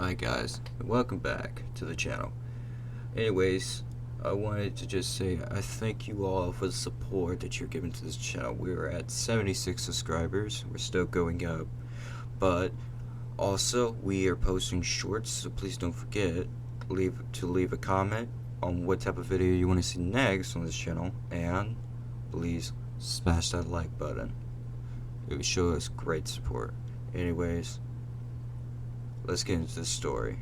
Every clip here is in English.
Hi guys, and welcome back to the channel. Anyways, I wanted to just say I thank you all for the support that you're giving to this channel. We're at 76 subscribers. We're still going up. But also, we are posting shorts, so please don't forget to leave a comment on what type of video you want to see next on this channel, and please smash that like button. It would show us great support. Anyways, let's get into the story.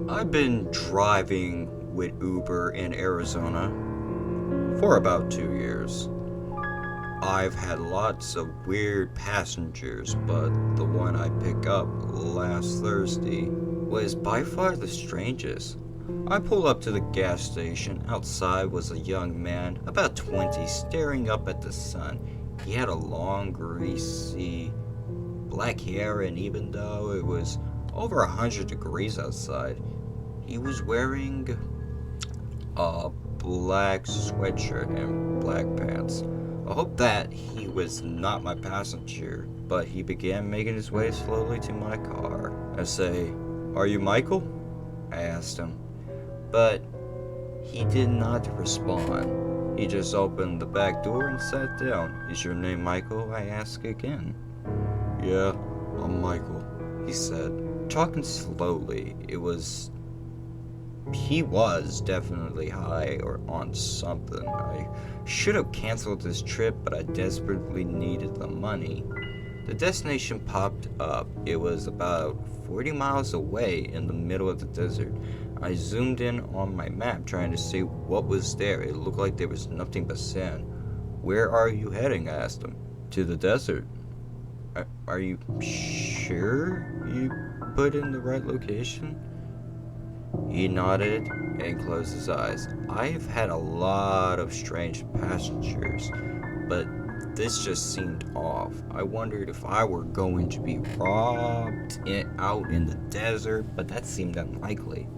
I've been driving with Uber in Arizona for about 2 years. I've had lots of weird passengers, but the one I picked up last Thursday was by far the strangest. I pulled up to the gas station. Outside was a young man, about 20, staring up at the sun. He had a long, greasy black hair, and even though it was over 100 degrees outside, he was wearing a black sweatshirt and black pants. I hope that he was not my passenger, but he began making his way slowly to my car. I say, "Are you Michael?" I asked him, but he did not respond. He just opened the back door and sat down. "Is your name Michael?" I asked again. "Yeah, I'm Michael," he said, talking slowly. He was definitely high or on something. I should have canceled this trip, but I desperately needed the money. The destination popped up. It was about 40 miles away in the middle of the desert. I zoomed in on my map trying to see what was there. It looked like there was nothing but sand. "Where are you heading?" I asked him. "To the desert." Are you sure you put in the right location?" He nodded and closed his eyes. I've had a lot of strange passengers, but this just seemed off. I wondered if I were going to be robbed out in the desert, but that seemed unlikely.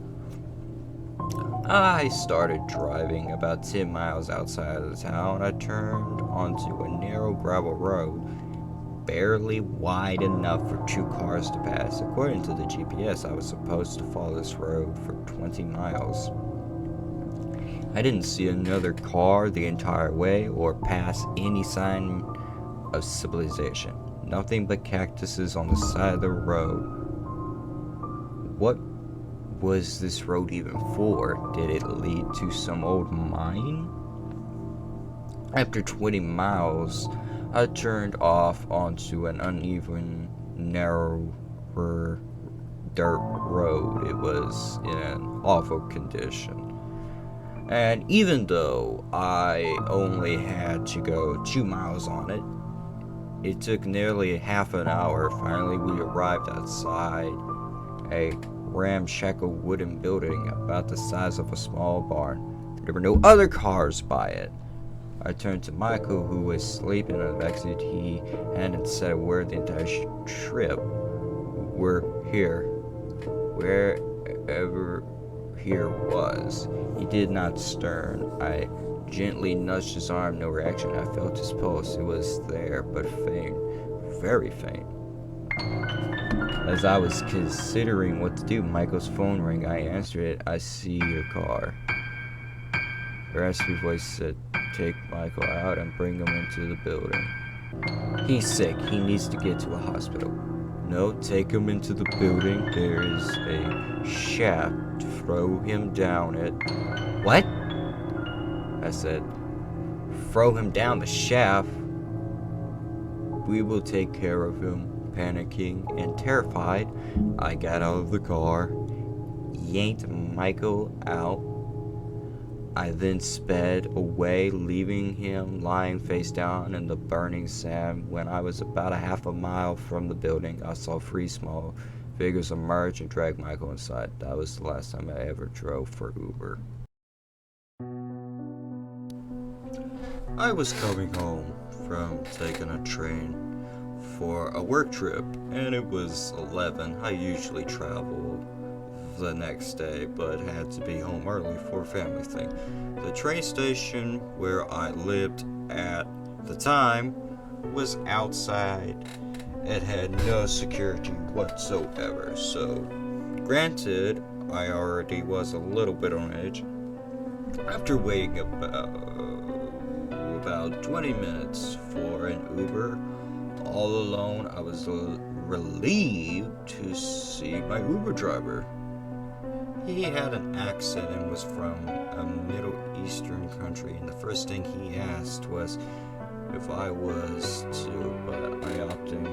I started driving. About 10 miles outside of the town, I turned onto a narrow gravel road, barely wide enough for 2 cars to pass. According to the GPS, I was supposed to follow this road for 20 miles. I didn't see another car the entire way or pass any sign of civilization. Nothing but cactuses on the side of the road. What was this road even for? Did it lead to some old mine? After 20 miles, I turned off onto an uneven, narrower dirt road. It was in an awful condition. And even though I only had to go 2 miles on it, it took nearly half an hour. Finally, we arrived outside a ramshackle wooden building about the size of a small barn. There were no other cars by it. I turned to Michael, who was sleeping in the backseat. He hadn't said a word the entire trip. "We're here." Wherever here was. He did not stir. I gently nudged his arm. No reaction. I felt his pulse. It was there, but faint. Very faint. As I was considering what to do, Michael's phone rang. I answered it. "I see your car." A raspy voice said, "Take Michael out and bring him into the building. He's sick. He needs to get to a hospital." "No, take him into the building. There is a shaft. Throw him down it." "What?" I said. "Throw him down the shaft?" "We will take care of him." Panicking and terrified, I got out of the car, yanked Michael out. I then sped away, leaving him lying face down in the burning sand. When I was about a half a mile from the building, I saw 3 small figures emerge and drag Michael inside. That was the last time I ever drove for Uber. I was coming home from taking a train for a work trip, and it was 11. I usually travel the next day, but had to be home early for a family thing. The train station where I lived at the time was outside. It had no security whatsoever, so granted, I already was a little bit on edge. After waiting about 20 minutes for an Uber, all alone, I was relieved to see my Uber driver. He had an accent and was from a Middle Eastern country, and the first thing he asked was if I was too, but I often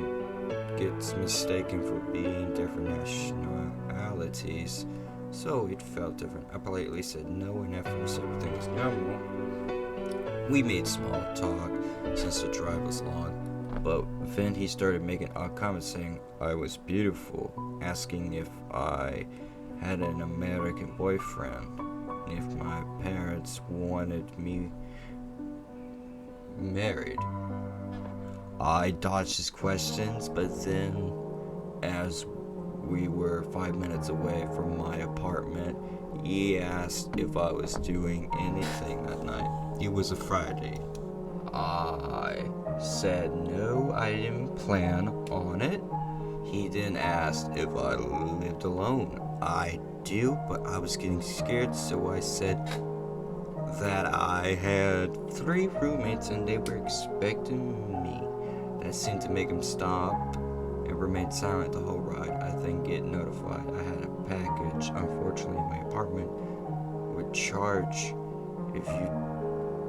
get mistaken for being different nationalities, so it felt different. I politely said no, and at first everything was normal. We made small talk since the drive was long, but then he started making odd comments saying I was beautiful, asking if I had an American boyfriend, if my parents wanted me married. I dodged his questions, but then, as we were 5 minutes away from my apartment, he asked if I was doing anything that night. It was a Friday. I said no, I didn't plan on it. He then asked if I lived alone. I do, but I was getting scared, so I said that I had 3 roommates and they were expecting me. That seemed to make him stop and remain silent the whole ride. I then get notified I had a package. Unfortunately, my apartment would charge if you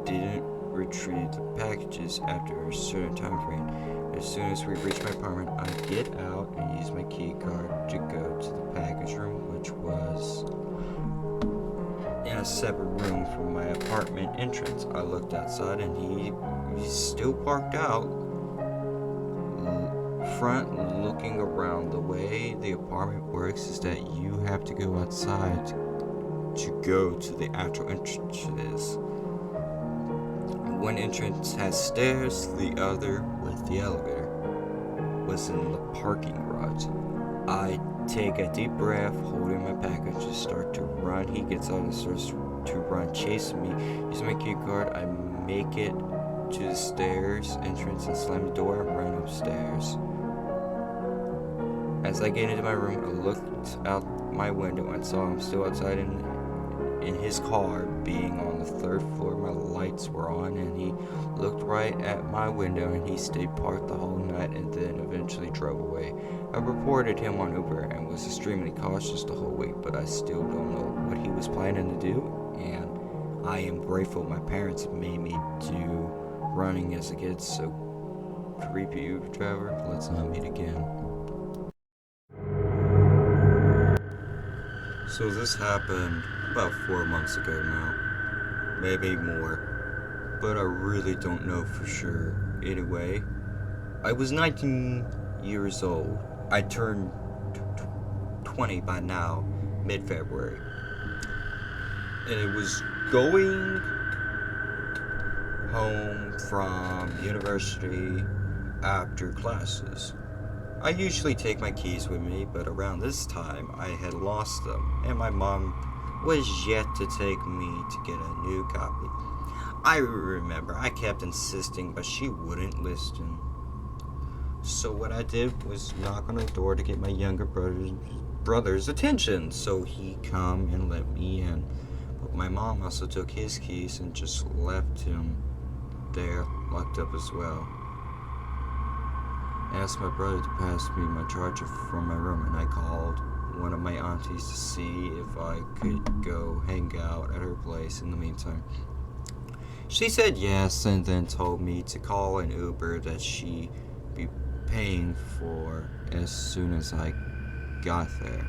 didn't retrieve the packages after a certain time frame. As soon as we reach my apartment, I get out and use my key card to go to the package room, which was in a separate room from my apartment entrance. I looked outside and he's still parked out front, looking around. The way the apartment works is that you have to go outside to go to the actual entrances. One entrance has stairs, the other, with the elevator, was in the parking garage. I take a deep breath, holding my package to start to run. He gets out and starts to run, chasing me. Using my key card, I make it to the stairs entrance and slam the door and run upstairs. As I get into my room, I looked out my window and saw him still outside in his car, being on the 3rd floor. My lights were on and he looked right at my window and he stayed parked the whole night and then eventually drove away. I reported him on Uber and was extremely cautious the whole week, but I still don't know what he was planning to do, and I am grateful my parents made me do running as a kid. So creepy Uber driver, let's not meet again. So this happened about 4 months ago now, maybe more, but I really don't know for sure. Anyway, I was 19 years old. I turned 20 by now, mid-February, and it was going home from university after classes. I usually take my keys with me, but around this time I had lost them, and my mom was yet to take me to get a new copy. I remember I kept insisting, but she wouldn't listen. So what I did was knock on her door to get my younger brother's attention, so he come and let me in. But my mom also took his keys and just left him there, locked up as well. I asked my brother to pass me my charger from my room, and I called one of my aunties to see if I could go hang out at her place in the meantime. She said yes, and then told me to call an Uber that she'd be paying for as soon as I got there.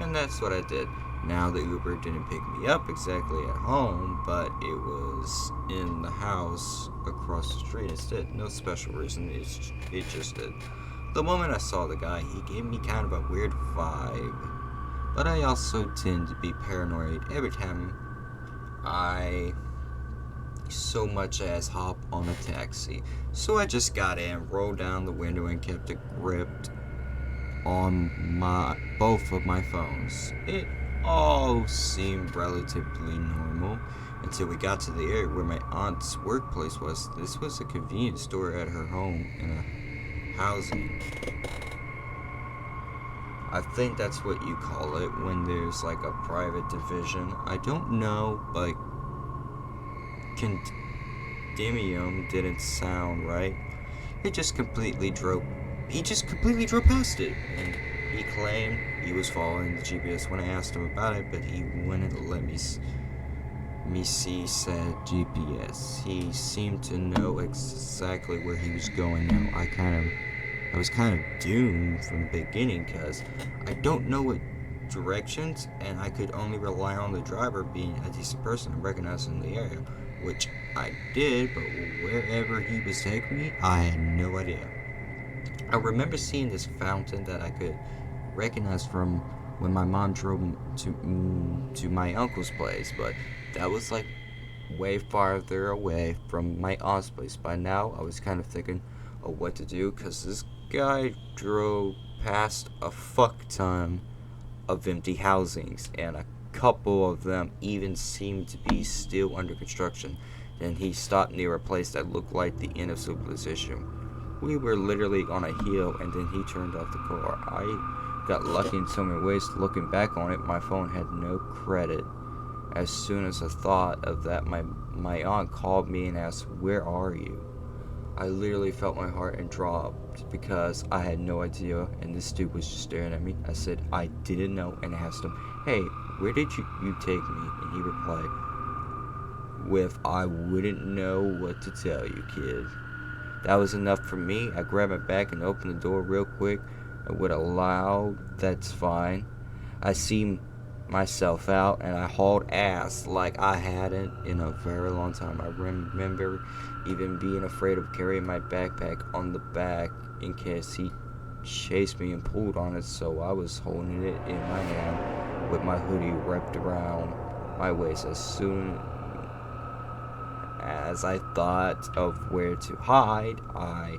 And that's what I did. Now the Uber didn't pick me up exactly at home, but it was in the house across the street instead. No special reason, it just did. The moment I saw the guy, he gave me kind of a weird vibe. But I also tend to be paranoid every time I so much as hop on a taxi. So I just got in, rolled down the window, and kept it gripped on both of my phones. It All seemed relatively normal until we got to the area where my aunt's workplace was. This was a convenience store at her home in a housing. I think that's what you call it when there's like a private division. I don't know, but condemnium didn't sound right. He just completely drove past it. And he claimed he was following the GPS when I asked him about it, but he wouldn't let me see said GPS. He seemed to know exactly where he was going now. I was kind of doomed from the beginning because I don't know what directions, and I could only rely on the driver being a decent person and recognizing the area, which I did, but wherever he was taking me, I had no idea. I remember seeing this fountain that I could recognize from when my mom drove to my uncle's place, but that was like way farther away from my aunt's place. By now, I was kind of thinking of what to do because this guy drove past a fuck ton of empty housings, and a couple of them even seemed to be still under construction. Then he stopped near a place that looked like the end of civilization. We were literally on a hill, and then he turned off the car. I got lucky in so many ways. Looking back on it, my phone had no credit. As soon as I thought of that, my aunt called me and asked, "Where are you?" I literally felt my heart and dropped because I had no idea, and this dude was just staring at me. I said I didn't know and asked him, "Hey, where did you take me?" And he replied with, "I wouldn't know what to tell you, kid." That was enough for me. I grabbed my bag and opened the door real quick, and with a loud, "That's fine," I see myself out, and I hauled ass like I hadn't in a very long time. I remember even being afraid of carrying my backpack on the back in case he chased me and pulled on it, so I was holding it in my hand with my hoodie wrapped around my waist. As soon as I thought of where to hide, I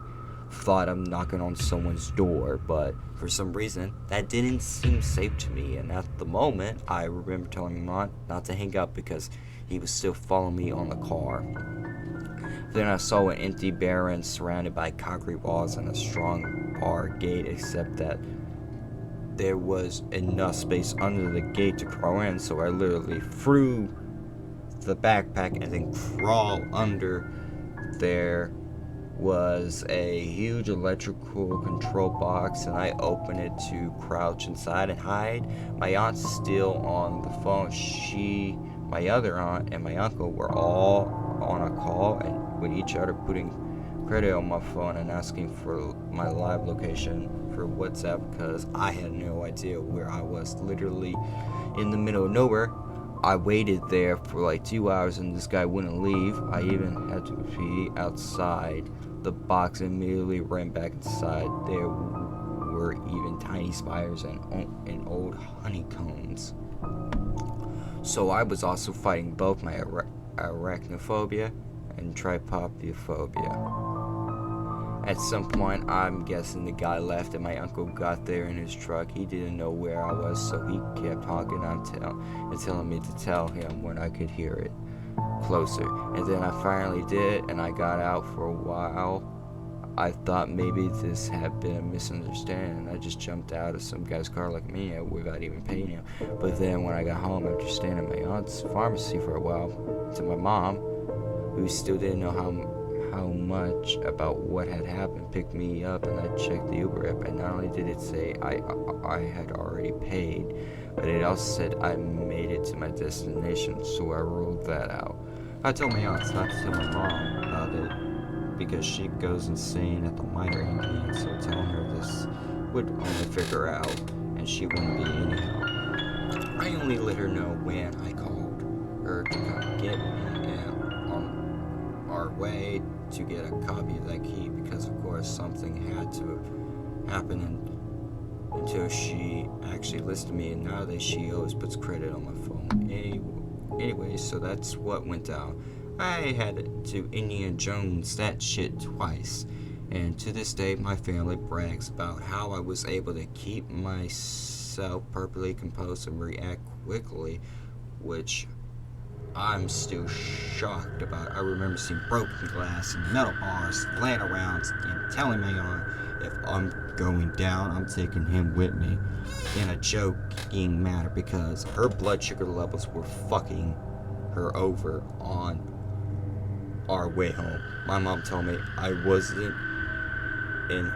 thought of knocking on someone's door, but for some reason that didn't seem safe to me, and at the moment I remember telling my mom not to hang up because he was still following me on the car. Then I saw an empty barren surrounded by concrete walls and a strong bar gate, except that there was enough space under the gate to crawl in, so I literally threw the backpack and then crawled under. There was a huge electrical control box, and I opened it to crouch inside and hide. My aunt's still on the phone. My other aunt and my uncle were all on a call and with each other, putting credit on my phone and asking for my live location for WhatsApp because I had no idea where I was. Literally in the middle of nowhere. I waited there for like 2 hours and this guy wouldn't leave. I even had to pee outside the box and immediately ran back inside. There were even tiny spiders and old honeycombs. So I was also fighting both my arachnophobia and trypophobia. At some point, I'm guessing the guy left and my uncle got there in his truck. He didn't know where I was, so he kept honking and telling me to tell him when I could hear it closer. And then I finally did, and I got out. For a while. I thought maybe this had been a misunderstanding, and I just jumped out of some guy's car like me without even paying him. But then when I got home after staying at my aunt's pharmacy for a while, to my mom, who still didn't know how much about what had happened, picked me up, and I checked the Uber app, and not only did it say I had already paid, but it also said I made it to my destination, so I ruled that out. I told my aunt not to tell my mom about it because she goes insane at the minor inconvenience, so telling her this would only figure out, and she wouldn't be any help. I only let her know when I called her to come get me, and on our way to get a copy of that key, because of course something had to happen until she actually listened to me, and nowadays she always puts credit on my phone. Anyway, so that's what went down. I had to Indiana Jones that shit twice, and to this day my family brags about how I was able to keep my myself, perfectly composed and react quickly, which I'm still shocked about. I remember seeing broken glass and metal bars laying around and telling Mayon if I'm going down, I'm taking him with me in a joking manner because her blood sugar levels were fucking her over on our way home. My mom told me I wasn't in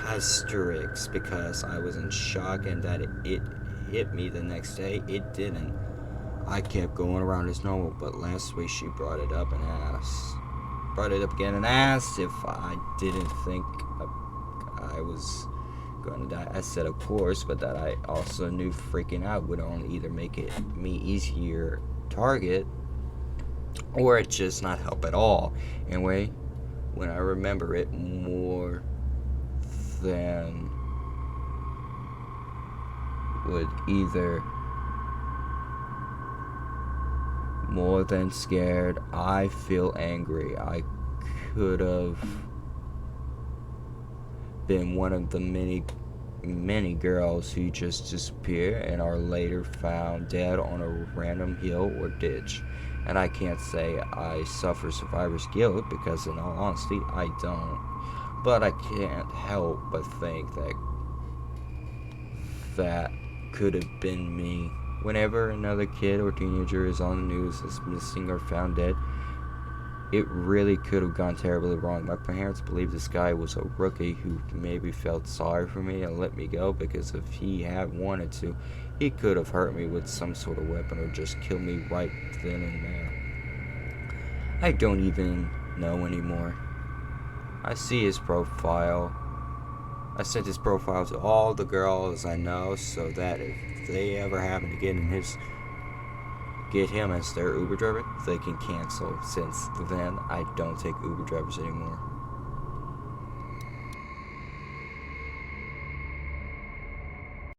hysterics because I was in shock and that it hit me the next day. It didn't. I kept going around as normal, but last week she brought it up again and asked if I didn't think I was going to die. I said of course, but that I also knew freaking out would only either make it me easier target or it just not help at all. Anyway, when I remember it more than would either more than scared, I feel angry. I could have been one of the many girls who just disappear and are later found dead on a random hill or ditch. And I can't say I suffer survivor's guilt because in all honesty I don't. But I can't help but think that that could have been me. Whenever another kid or teenager is on the news as missing or found dead, it really could have gone terribly wrong. My parents believed this guy was a rookie who maybe felt sorry for me and let me go because if he had wanted to, he could have hurt me with some sort of weapon or just killed me right then and there. I don't even know anymore. I see his profile. I sent his profile to all the girls I know so that if they ever happen to get him as their Uber driver, they can cancel. Since then, I don't take Uber drivers anymore.